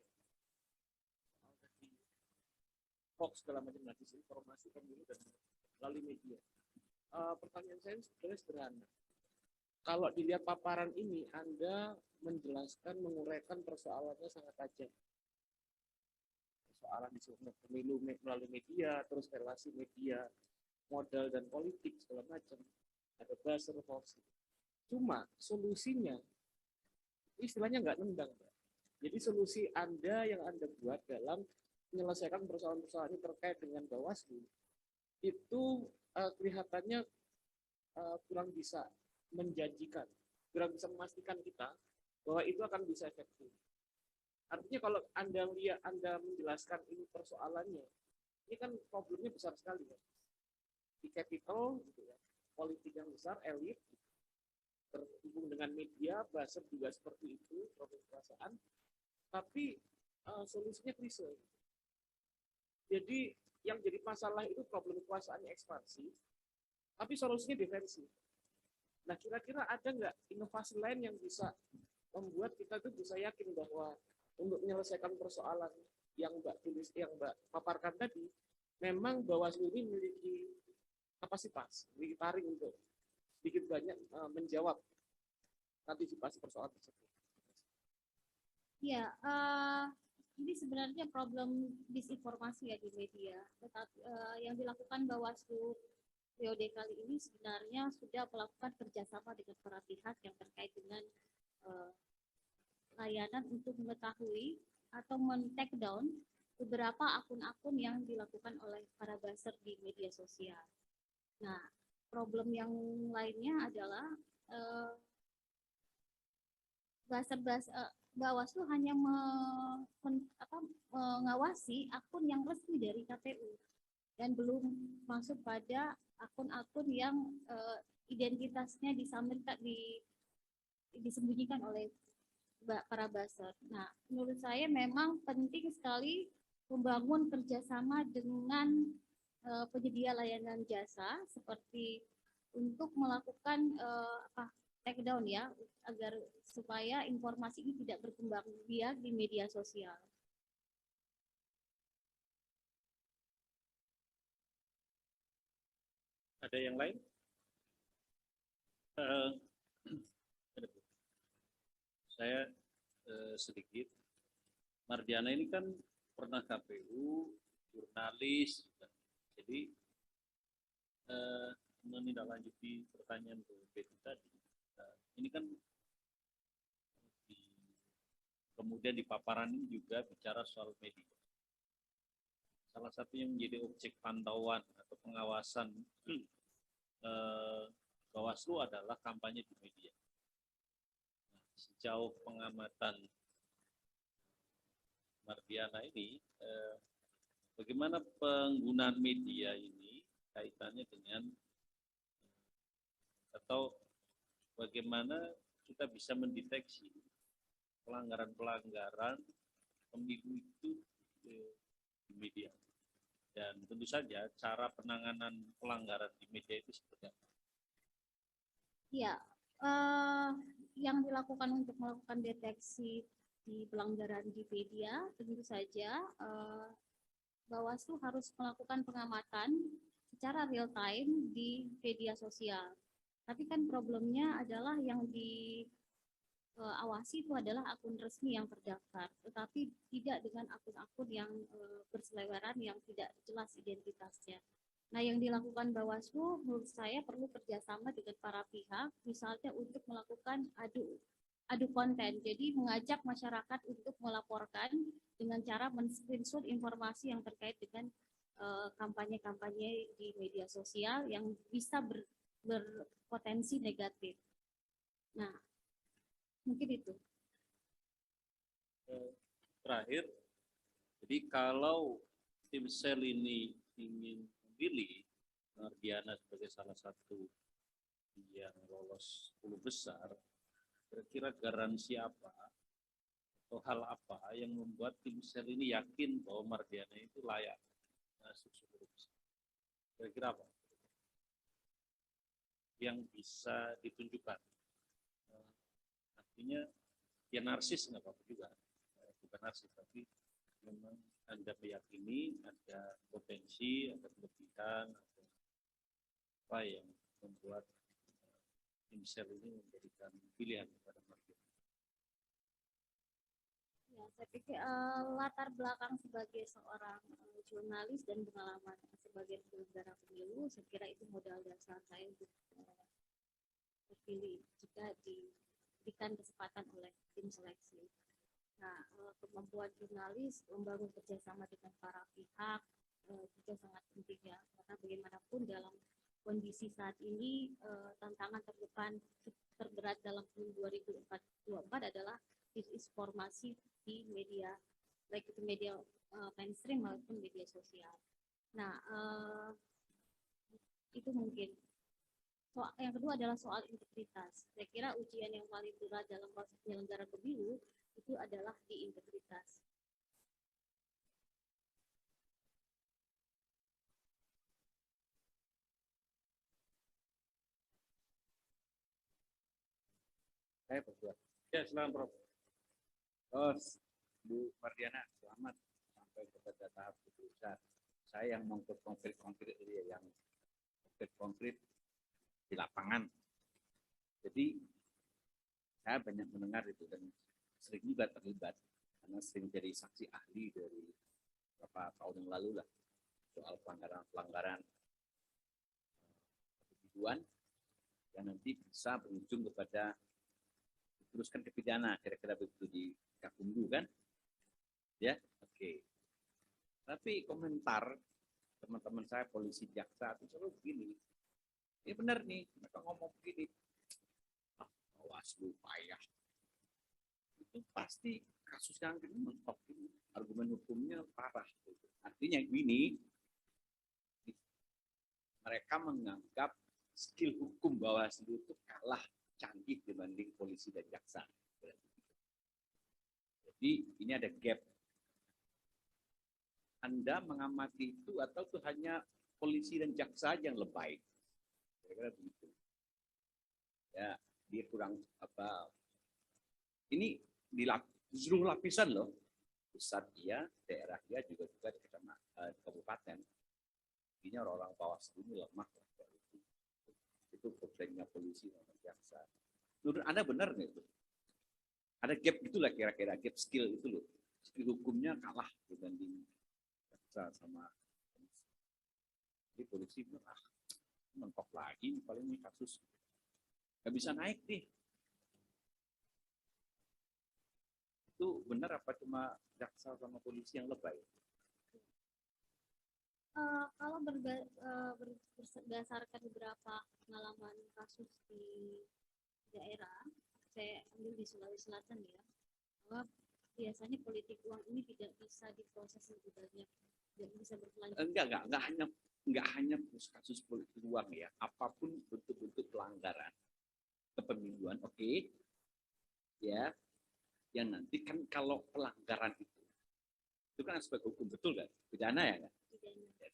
hoax segala macam disinformasi pemilu dan melalui media. Pertanyaan saya sebenarnya sederhana. Kalau dilihat paparan ini, Anda menjelaskan, menguraikan persoalannya sangat tajam. Persoalan di pemilu melalui media, terus relasi media, modal dan politik segala macam. Ada buzzer hoax. Cuma solusinya istilahnya nggak nendang, Mbak. Jadi solusi Anda yang Anda buat dalam menyelesaikan persoalan-persoalan ini terkait dengan Bawaslu itu kelihatannya kurang bisa menjanjikan, kurang bisa memastikan kita bahwa itu akan bisa efektif. Artinya kalau Anda menjelaskan ini persoalannya, ini kan problemnya besar sekali kan. Di capital, gitu ya, politik yang besar, elit, terhubung dengan media, buzzer juga seperti itu, problem kekuasaan, tapi solusinya klise. Jadi yang jadi masalah itu problem kekuasaannya ekspansi, tapi solusinya defensif. Nah, kira-kira ada nggak inovasi lain yang bisa membuat kita tuh bisa yakin bahwa untuk menyelesaikan persoalan yang Mbak paparkan tadi, memang Bawaslu ini memiliki kapasitas, memiliki taring untuk sedikit banyak menjawab antisipasi persoalan tersebut. Ya, ini sebenarnya problem disinformasi ya di media. Tetapi yang dilakukan Bawaslu periode kali ini sebenarnya sudah melakukan kerjasama dengan para pihak yang terkait dengan layanan untuk mengetahui atau men-take down beberapa akun-akun yang dilakukan oleh para buzzer di media sosial. Nah, problem yang lainnya adalah eh, Bawaslu hanya mengawasi akun yang resmi dari KPU dan belum masuk pada akun-akun yang identitasnya disembunyikan oleh para buzzer. Nah, menurut saya memang penting sekali membangun kerjasama dengan penyedia layanan jasa seperti untuk melakukan take down ya, agar supaya informasi ini tidak berkembang biak di media sosial. Ada yang lain? Saya sedikit. Mardiana ini kan pernah KPU, jurnalis, jadi menindaklanjuti pertanyaan Bu Betty tadi. Ini kan kemudian di paparan ini juga bicara soal media. Salah satu yang menjadi objek pantauan atau pengawasan Bawaslu adalah kampanye di media. Nah, sejauh pengamatan Mardiana ini, bagaimana penggunaan media ini kaitannya dengan atau bagaimana kita bisa mendeteksi pelanggaran-pelanggaran pemilu itu di media. Dan tentu saja cara penanganan pelanggaran di media itu seperti apa? Ya, yang dilakukan untuk melakukan deteksi di pelanggaran di media, tentu saja Bawaslu harus melakukan pengamatan secara real time di media sosial. Tapi kan problemnya adalah yang diawasi itu adalah akun resmi yang terdaftar, tetapi tidak dengan akun-akun yang berseliweran yang tidak jelas identitasnya. Nah, yang dilakukan Bawaslu menurut saya perlu kerjasama dengan para pihak, misalnya untuk melakukan adu konten. Jadi mengajak masyarakat untuk melaporkan dengan cara men-screenshot informasi yang terkait dengan kampanye-kampanye di media sosial yang bisa berpotensi negatif. Nah, mungkin itu. Terakhir, jadi kalau tim sel ini ingin memilih Mardiana sebagai salah satu yang lolos 10 besar, kira-kira garansi apa atau hal apa yang membuat tim sel ini yakin bahwa Mardiana itu layak masuk 10 besar? Kira-kira apa yang bisa ditunjukkan? Artinya ya narsis nggak apa-apa juga, bukan narsis, tapi memang Anda meyakini ada potensi, ada kelebihan, ada apa yang membuat tim sel ini memberikan pilihan kepada Mardiana. Ya, saya pikir latar belakang sebagai seorang jurnalis dan pengalaman sebagai penyelenggara pemilu, saya kira itu modal dasar saya untuk terpilih jika diberikan kesempatan oleh tim seleksi. Nah, kemampuan jurnalis membangun kerjasama dengan para pihak juga sangat penting ya, karena bagaimanapun dalam kondisi saat ini tantangan terberat dalam tahun 2024 adalah disinformasi di media, baik itu media mainstream maupun media sosial. Nah, itu mungkin. Yang kedua adalah soal integritas. Saya kira ujian yang paling berat dalam proses penyelenggaraan pemilu itu adalah di integritas. Saya berdua. Ya, silakan Prof. Terus Bu Mardiana, selamat sampai kepada tahap besar. Saya yang konkret-konkret ini yang konkret di lapangan. Jadi saya banyak mendengar itu dan sering juga terlibat karena sering jadi saksi ahli dari beberapa tahun yang lalu lah soal pelanggaran individuan yang nanti bisa berujung kepada diteruskan ke pidana, kira-kira begitu di Gakumdu kan? Ya, oke. Tapi komentar teman-teman saya polisi jaksa itu selalu begini. Ini benar nih, mereka ngomong begini. Ah, Bawaslu payah. Itu pasti kasus yang ini mentok ini. Argumen hukumnya parah. Artinya gini, mereka menganggap skill hukum Bawaslu itu kalah canggih dibanding polisi dan jaksa. Jadi ini ada gap. Anda mengamati itu atau itu hanya polisi dan jaksa yang lebay? Kira-kira begitu. Ya, dia kurang apa? Ini di seluruh lapisan loh. Pusat dia, daerah dia juga di kabupaten. Intinya orang-orang Bawaslu ini lemah. Itu problemnya polisi dan jaksa. Menurut Anda benar nggak itu? Ada gap itulah kira-kira, gap skill itu loh. Skill hukumnya kalah dibanding jaksa sama polisi. Jadi polisi bilang, mentok lagi, paling ini kasus nggak bisa naik nih. Itu benar apa cuma jaksa sama polisi yang lebay? Kalau berdasarkan beberapa pengalaman kasus di daerah, saya ambil di Sulawesi Selatan ya, bahwa biasanya politik uang ini tidak bisa diproses lebih banyak, tidak bisa berkelanjutan. Enggak hanya kasus politik uang ya, apapun bentuk-bentuk pelanggaran kepemiluan, oke. Ya, yang nanti kan kalau pelanggaran itu kan aspek hukum, betul kan? Pidana ya kan?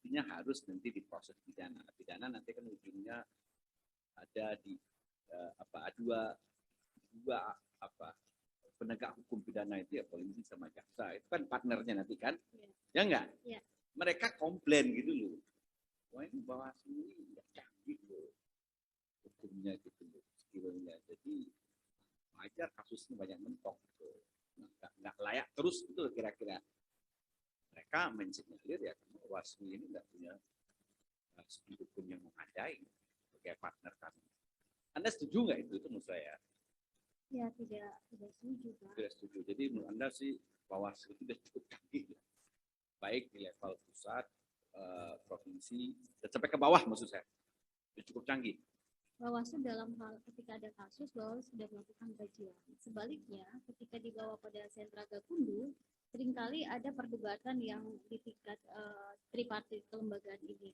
Artinya harus nanti diproses pidana. Pidana nanti kan ujungnya ada di dua penegak hukum pidana itu ya polisi sama jaksa. Itu kan partnernya nanti kan? Ya enggak? Ya. Mereka komplain gitu loh. Wah ini Bawaslu ini nggak canggih loh hukumnya gitu loh, skillnya. Jadi wajar kasusnya banyak mentok gitu. Nggak layak terus gitu loh kira-kira. Mereka mensinyalir ya karena Bawaslu ini nggak punya skill hukum yang memadai sebagai partner kami. Anda setuju nggak itu menurut saya? Ya, tidak setuju, Pak. Tidak setuju. Jadi menurut Anda sih Bawaslu itu sudah cukup canggih ya. Baik di level pusat, provinsi, dan sampai ke bawah maksud saya. Sudah cukup canggih. Bawaslu dalam hal ketika ada kasus, Bawaslu sudah melakukan kajian. Sebaliknya, ketika dibawa pada sentra Gakumdu, seringkali ada perdebatan yang di tingkat tripartit kelembagaan ini.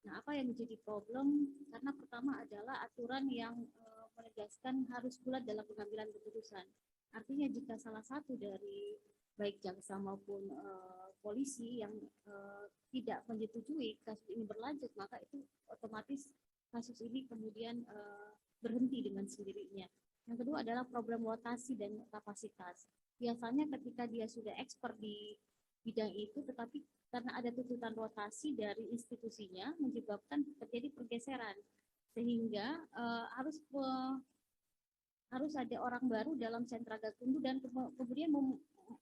Nah, apa yang menjadi problem? Karena pertama adalah aturan yang menegaskan harus bulat dalam pengambilan keputusan. Artinya jika salah satu dari baik jaksa maupun polisi yang tidak menyetujui kasus ini berlanjut, maka itu otomatis kasus ini kemudian berhenti dengan sendirinya. Yang kedua adalah problem rotasi dan kapasitas. Biasanya ketika dia sudah expert di bidang itu, tetapi karena ada tuntutan rotasi dari institusinya menyebabkan terjadi pergeseran, sehingga harus ada orang baru dalam sentra Gakumdu dan kemudian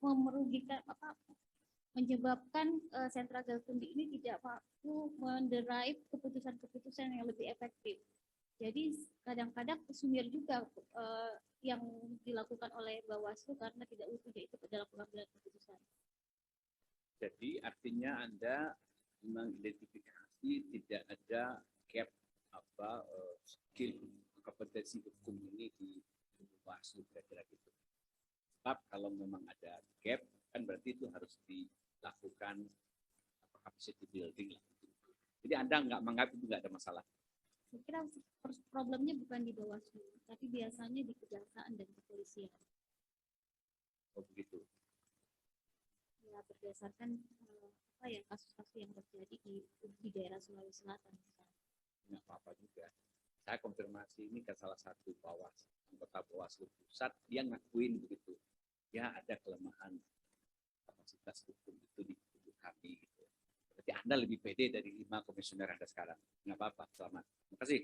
merugikan menyebabkan sentra Gakumdu ini tidak mampu menderive keputusan-keputusan yang lebih efektif. Jadi kadang-kadang sumir juga yang dilakukan oleh Bawaslu karena tidak utuh itu dalam pengambilan keputusan. Jadi artinya Anda mengidentifikasi tidak ada gap skill kompetensi hukum ini di Bawaslu kira-kira gitu. Sebab kalau memang ada gap kan berarti itu harus dilakukan capacity building lah. Jadi Anda nggak menganggap itu nggak ada masalah. Saya kira problemnya bukan di Bawaslu, tapi biasanya di kejaksaan dan kepolisian. Oh begitu. Ya, berdasarkan kasus-kasus yang terjadi di daerah Sulawesi Selatan. Nggak apa-apa juga. Saya konfirmasi ini ke salah satu anggota Bawaslu pusat, dia ngakuin begitu. Ya ada kelemahan kapasitas hukum itu di tubuh kami gitu. Berarti Anda lebih pede dari 5 komisioner Anda sekarang. Nggak apa-apa, selamat. Terima kasih.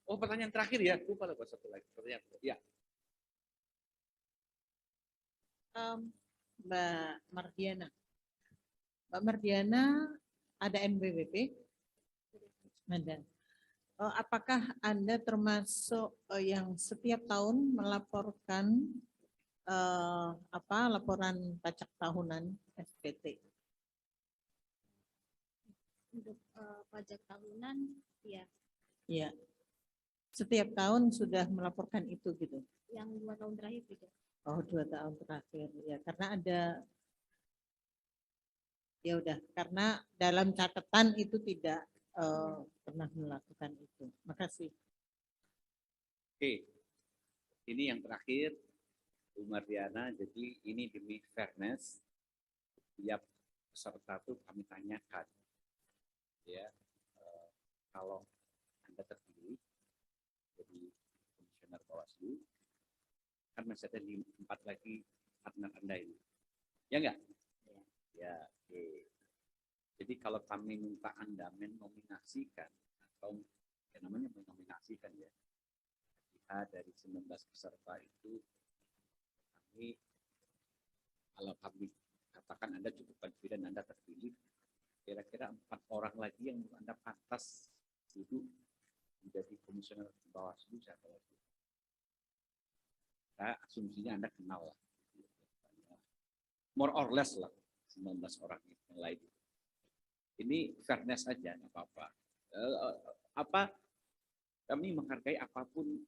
Pertanyaan terakhir ya. Lupa lupa satu lagi. Pertanyaan. Ya. Mbak Mardiana. Mbak Mardiana ada NPWP? Ada. Apakah Anda termasuk yang setiap tahun melaporkan laporan pajak tahunan SPT kemungkinan ya Ya, setiap tahun sudah melaporkan itu gitu. yang 2 tahun terakhir tidak. Oh, 2 tahun terakhir ya, karena ada ya udah karena dalam catatan itu tidak pernah melakukan itu. Makasih. Oke, ini yang terakhir Bu Mardiana. Jadi ini demi fairness, tiap peserta itu kami tanyakan, ya kalau Anda terpilih jadi komisioner Bawaslu, kan masih ada 4 lagi partner Anda ini, ya enggak? Ya, oke. Jadi kalau kami minta Anda menominasikan atau ya namanya menominasikan ya, dari 19 peserta itu kami, kalau kami katakan Anda cukup confident Anda terpilih, kira-kira 4 orang lagi yang Anda pantas duduk menjadi komisioner Bawaslu siapa lagi? Nah, asumsinya Anda kenal lah, more or less lah 19 orang yang lain. Ini fairness aja, nggak apa-apa. Kami menghargai apapun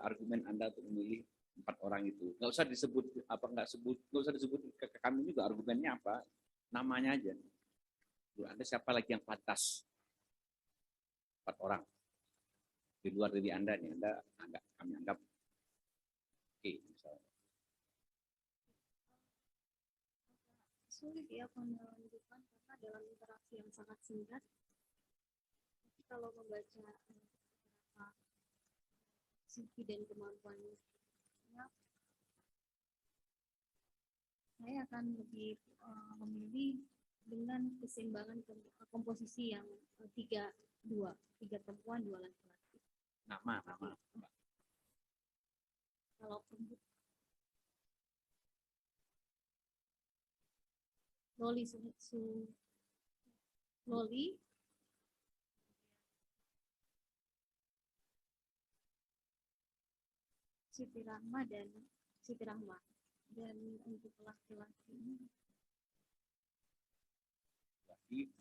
argumen Anda untuk memilih 4 orang itu. Nggak usah disebut nggak usah disebut ke kami juga argumennya apa, namanya aja. Anda siapa lagi yang pantas? 4 orang di luar dari Anda nih, kami anggap oke, misalnya. Sulit ya menentukan karena dalam interaksi yang sangat singkat. Kalau membaca beberapa CV dan kemampuannya, saya akan lebih memilih dengan keseimbangan komposisi yang 3-2, 3 perempuan 2 laki-laki. Nama. Kalau perempuan Loli Siti Rahma dan Siti Rahma. Dan untuk laki-laki Lagi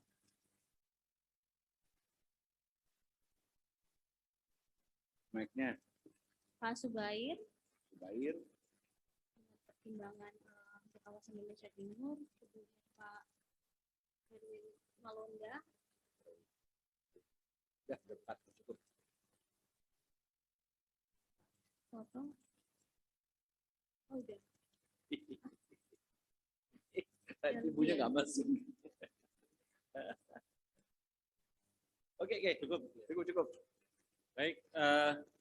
mic-nya Pak Subair Subair, dengan pertimbangan untuk kawasan Indonesia Timur, kemudian Pak Erwin Malonda, udah 4 cukup. foto, oh udah. Ibunya nggak masuk. Oke, cukup. Baik,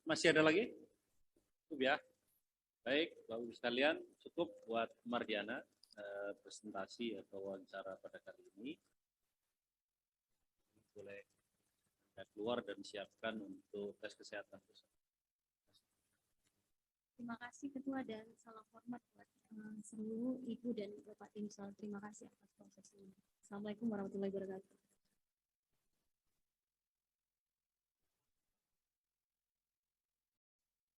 masih ada lagi? Cukup ya. Baik, Bapak Ibu sekalian, cukup buat Mardiana presentasi atau wawancara pada kali ini. Boleh Anda keluar dan siapkan untuk tes kesehatan. Terima kasih Ketua dan salam hormat buat seluruh Ibu dan Bapak Timsel. Terima kasih atas proses ini. Assalamualaikum warahmatullahi wabarakatuh.